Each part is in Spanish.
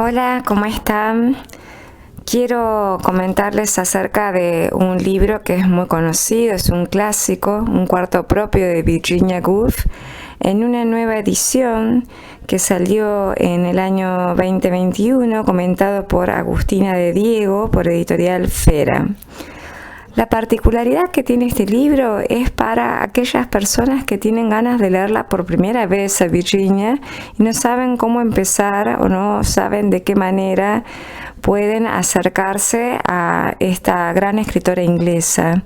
Hola, ¿cómo están? Quiero comentarles acerca de un libro que es muy conocido, es un clásico, Un cuarto propio de Virginia Woolf, en una nueva edición que salió en el año 2021, comentado por Agustina de Diego, por Editorial Fera. La particularidad que tiene este libro es para aquellas personas que tienen ganas de leerla por primera vez a Virginia y no saben cómo empezar o no saben de qué manera pueden acercarse a esta gran escritora inglesa.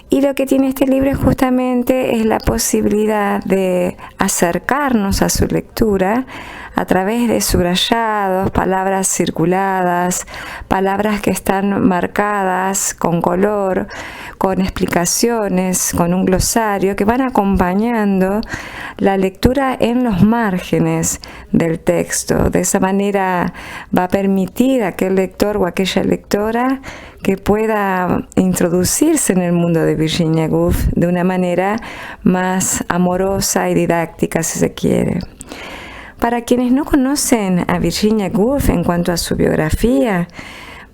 Y lo que tiene este libro justamente es la posibilidad de acercarnos a su lectura a través de subrayados, palabras circuladas, palabras que están marcadas con color, con explicaciones, con un glosario que van acompañando la lectura en los márgenes del texto. De esa manera va a permitir a aquel lector o aquella lectora que pueda introducirse en el mundo de Virginia Woolf de una manera más amorosa y didáctica, si se quiere. Para quienes no conocen a Virginia Woolf en cuanto a su biografía,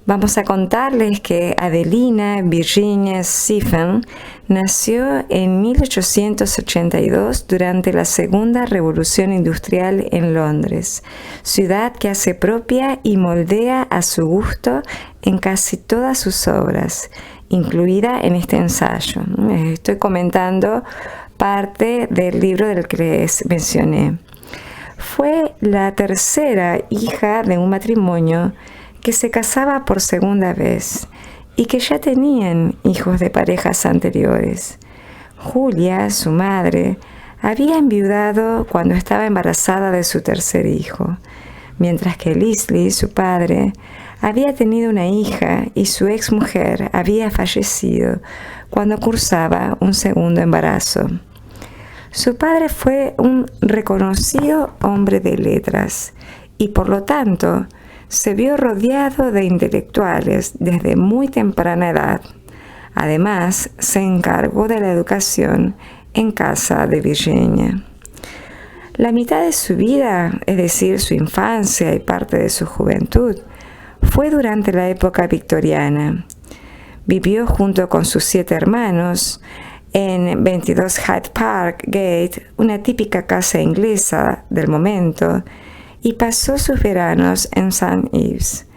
vamos a contarles que Adelina Virginia Stephen nació en 1882 durante la Segunda Revolución Industrial en Londres, ciudad que hace propia y moldea a su gusto en casi todas sus obras, incluida en este ensayo. Estoy comentando parte del libro del que les mencioné. Fue la tercera hija de un matrimonio que se casaba por segunda vez y que ya tenían hijos de parejas anteriores. Julia, su madre, había enviudado cuando estaba embarazada de su tercer hijo, mientras que Leslie, su padre, había tenido una hija y su exmujer había fallecido cuando cursaba un segundo embarazo. Su padre fue un reconocido hombre de letras y por lo tanto se vio rodeado de intelectuales desde muy temprana edad. Además, se encargó de la educación en casa de Virginia. La mitad de su vida, es decir, su infancia y parte de su juventud, fue durante la época victoriana. Vivió junto con sus 7 hermanos en 22 Hyde Park Gate, una típica casa inglesa del momento, y pasó sus veranos en St. Ives.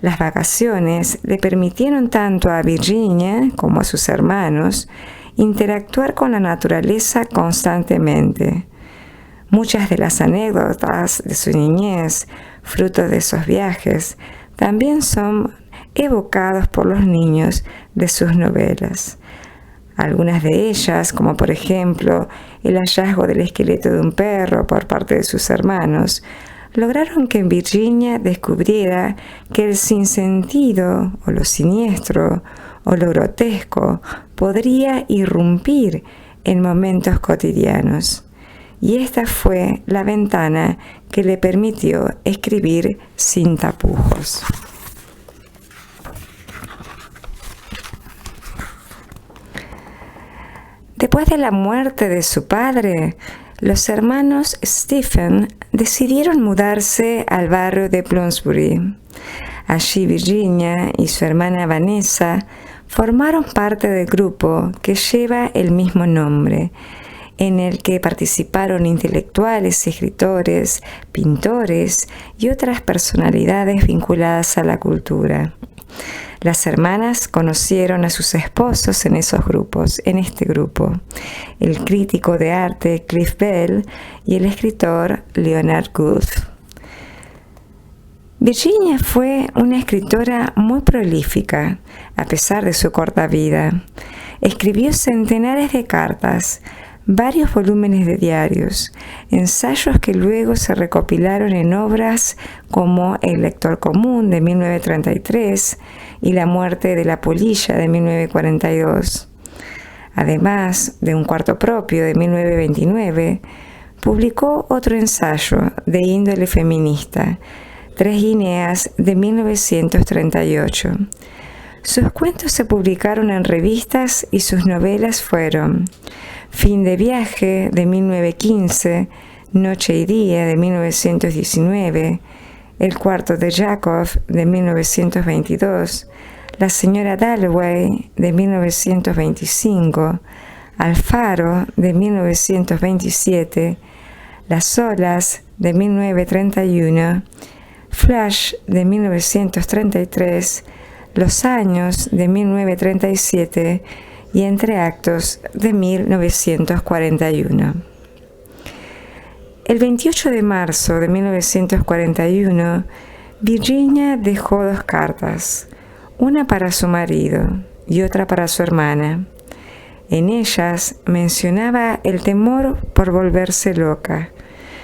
Las vacaciones le permitieron tanto a Virginia como a sus hermanos interactuar con la naturaleza constantemente. Muchas de las anécdotas de su niñez, fruto de esos viajes, también son evocados por los niños de sus novelas. Algunas de ellas, como por ejemplo el hallazgo del esqueleto de un perro por parte de sus hermanos, lograron que Virginia descubriera que el sinsentido o lo siniestro o lo grotesco podría irrumpir en momentos cotidianos. Y esta fue la ventana que le permitió escribir sin tapujos. Después de la muerte de su padre, los hermanos Stephen decidieron mudarse al barrio de Bloomsbury. Allí Virginia y su hermana Vanessa formaron parte del grupo que lleva el mismo nombre, en el que participaron intelectuales, escritores, pintores y otras personalidades vinculadas a la cultura. Las hermanas conocieron a sus esposos en este grupo, el crítico de arte Cliff Bell y el escritor Leonard Woolf. Virginia fue una escritora muy prolífica, a pesar de su corta vida. Escribió centenares de cartas, varios volúmenes de diarios, ensayos que luego se recopilaron en obras como El lector común de 1933 y La muerte de la polilla de 1942. Además de Un cuarto propio de 1929, publicó otro ensayo de índole feminista, Tres guineas de 1938. Sus cuentos se publicaron en revistas y sus novelas fueron Fin de viaje de 1915, Noche y día de 1919, El cuarto de Yakov, de 1922, La señora Dalloway, de 1925, Alfaro, de 1927, Las olas, de 1931, Flash, de 1933, Los años, de 1937 y Entre actos, de 1941. El 28 de marzo de 1941, Virginia dejó 2 cartas, una para su marido y otra para su hermana. En ellas mencionaba el temor por volverse loca,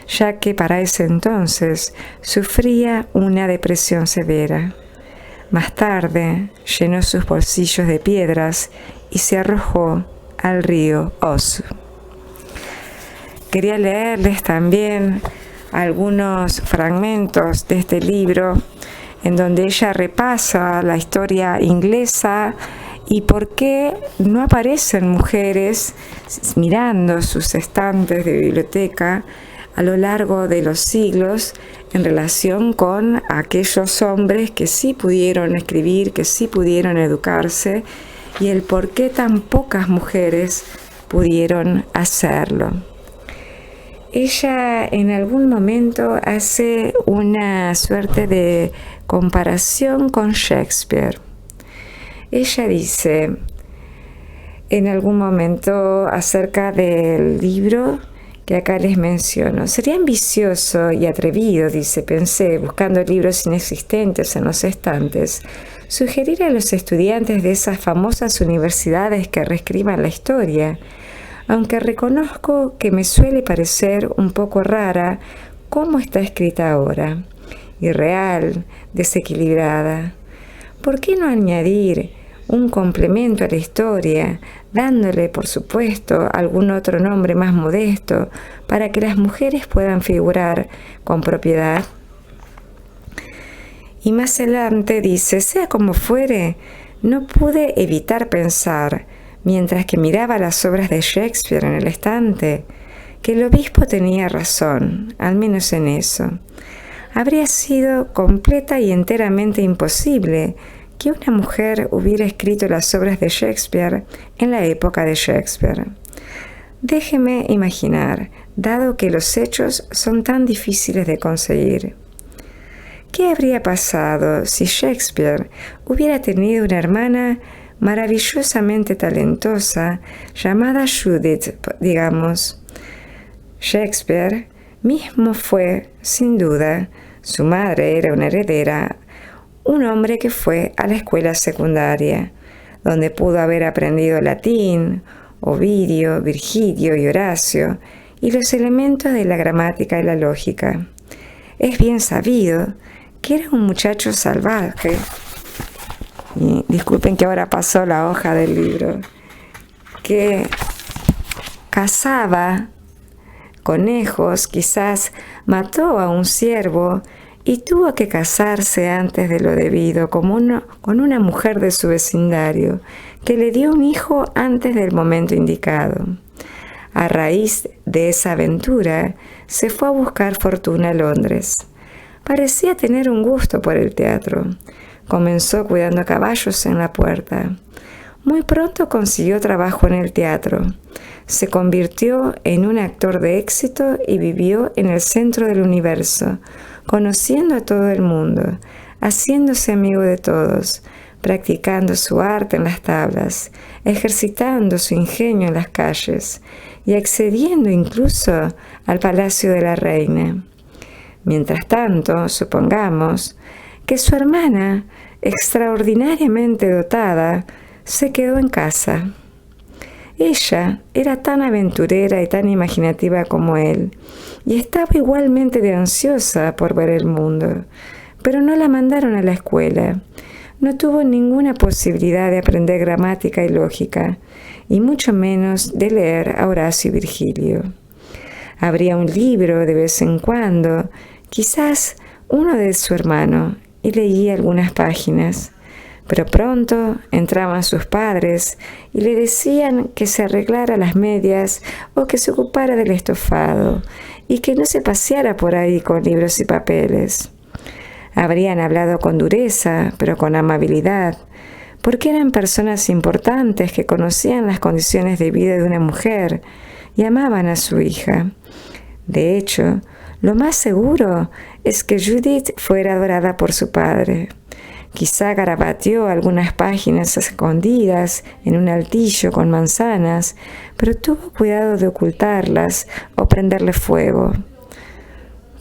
ya que para ese entonces sufría una depresión severa. Más tarde llenó sus bolsillos de piedras y se arrojó al río Osu. Quería leerles también algunos fragmentos de este libro en donde ella repasa la historia inglesa y por qué no aparecen mujeres mirando sus estantes de biblioteca a lo largo de los siglos en relación con aquellos hombres que sí pudieron escribir, que sí pudieron educarse, y el por qué tan pocas mujeres pudieron hacerlo. Ella en algún momento hace una suerte de comparación con Shakespeare. Ella dice en algún momento acerca del libro que acá les menciono: sería ambicioso y atrevido, dice, pensé, buscando libros inexistentes en los estantes, sugerir a los estudiantes de esas famosas universidades que reescriban la historia, aunque reconozco que me suele parecer un poco rara cómo está escrita ahora, irreal, desequilibrada. ¿Por qué no añadir un complemento a la historia, dándole, por supuesto, algún otro nombre más modesto para que las mujeres puedan figurar con propiedad? Y más adelante dice: sea como fuere, no pude evitar pensar, mientras que miraba las obras de Shakespeare en el estante, que el obispo tenía razón, al menos en eso. Habría sido completa y enteramente imposible que una mujer hubiera escrito las obras de Shakespeare en la época de Shakespeare. Déjeme imaginar, dado que los hechos son tan difíciles de conseguir. ¿Qué habría pasado si Shakespeare hubiera tenido una hermana maravillosamente talentosa llamada Judith, digamos? Shakespeare mismo fue, sin duda, su madre era una heredera, un hombre que fue a la escuela secundaria, donde pudo haber aprendido latín, Ovidio, Virgilio y Horacio, y los elementos de la gramática y la lógica. Es bien sabido que era un muchacho salvaje. Y disculpen que ahora pasó la hoja del libro, que cazaba conejos, quizás mató a un ciervo y tuvo que casarse antes de lo debido con una mujer de su vecindario, que le dio un hijo antes del momento indicado. A raíz de esa aventura, se fue a buscar fortuna a Londres. Parecía tener un gusto por el teatro. Comenzó cuidando caballos en la puerta. Muy pronto consiguió trabajo en el teatro. Se convirtió en un actor de éxito y vivió en el centro del universo, conociendo a todo el mundo, haciéndose amigo de todos, practicando su arte en las tablas, ejercitando su ingenio en las calles y accediendo incluso al palacio de la reina. Mientras tanto, supongamos que su hermana, extraordinariamente dotada, se quedó en casa. Ella era tan aventurera y tan imaginativa como él, y estaba igualmente de ansiosa por ver el mundo, pero no la mandaron a la escuela. No tuvo ninguna posibilidad de aprender gramática y lógica, y mucho menos de leer a Horacio y Virgilio. Abría un libro de vez en cuando, quizás uno de su hermano, y leía algunas páginas. Pero pronto entraban sus padres y le decían que se arreglara las medias o que se ocupara del estofado y que no se paseara por ahí con libros y papeles. Habrían hablado con dureza, pero con amabilidad, porque eran personas importantes que conocían las condiciones de vida de una mujer y amaban a su hija. De hecho, lo más seguro es que Judith fuera adorada por su padre. Quizá garabateó algunas páginas escondidas en un altillo con manzanas, pero tuvo cuidado de ocultarlas o prenderle fuego.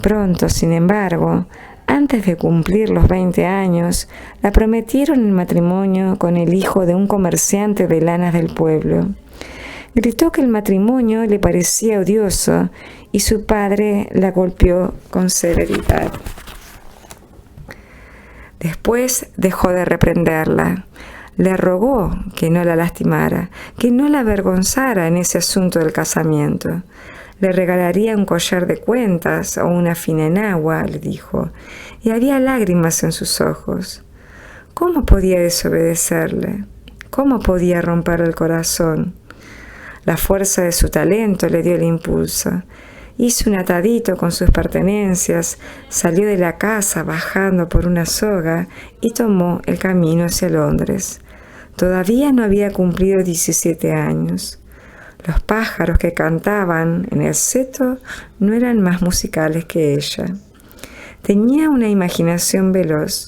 Pronto, sin embargo, antes de cumplir los 20 años, la prometieron en matrimonio con el hijo de un comerciante de lanas del pueblo. Gritó que el matrimonio le parecía odioso y su padre la golpeó con severidad. Después dejó de reprenderla. Le rogó que no la lastimara, que no la avergonzara en ese asunto del casamiento. Le regalaría un collar de cuentas o una fina enagua, le dijo, y había lágrimas en sus ojos. ¿Cómo podía desobedecerle? ¿Cómo podía romperle el corazón? La fuerza de su talento le dio el impulso. Hizo un atadito con sus pertenencias, salió de la casa bajando por una soga y tomó el camino hacia Londres. Todavía no había cumplido 17 años. Los pájaros que cantaban en el seto no eran más musicales que ella. Tenía una imaginación veloz,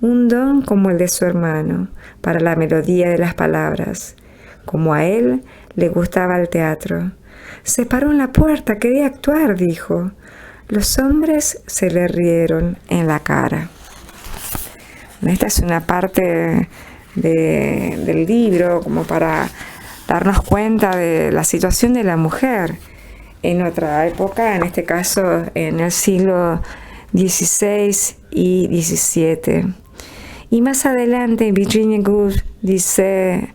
un don como el de su hermano, para la melodía de las palabras. Como a él le gustaba el teatro. Se paró en la puerta, quería actuar, dijo. Los hombres se le rieron en la cara. Esta es una parte del libro como para darnos cuenta de la situación de la mujer en otra época, en este caso en el siglo XVI y XVII. Y más adelante Virginia Woolf dice: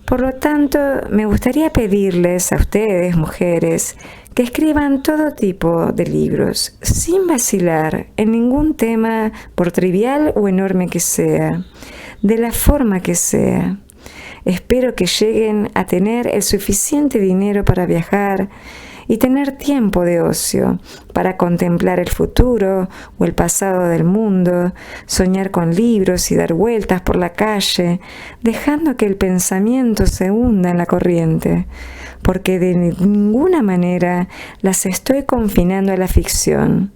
por lo tanto, me gustaría pedirles a ustedes, mujeres, que escriban todo tipo de libros, sin vacilar en ningún tema, por trivial o enorme que sea, de la forma que sea. Espero que lleguen a tener el suficiente dinero para viajar y tener tiempo de ocio para contemplar el futuro o el pasado del mundo, soñar con libros y dar vueltas por la calle, dejando que el pensamiento se hunda en la corriente, porque de ninguna manera las estoy confinando a la ficción.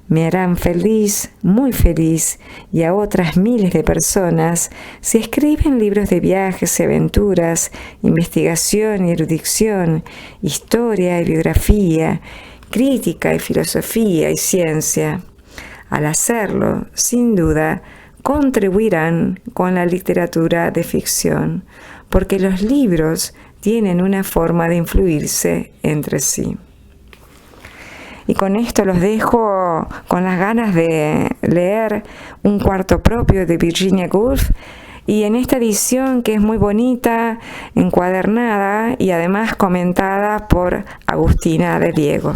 Me harán feliz, muy feliz, y a otras miles de personas si escriben libros de viajes y aventuras, investigación y erudición, historia y biografía, crítica y filosofía y ciencia. Al hacerlo, sin duda, contribuirán con la literatura de ficción, porque los libros tienen una forma de influirse entre sí. Y con esto los dejo con las ganas de leer Un cuarto propio de Virginia Woolf, y en esta edición que es muy bonita, encuadernada y además comentada por Agustina de Diego.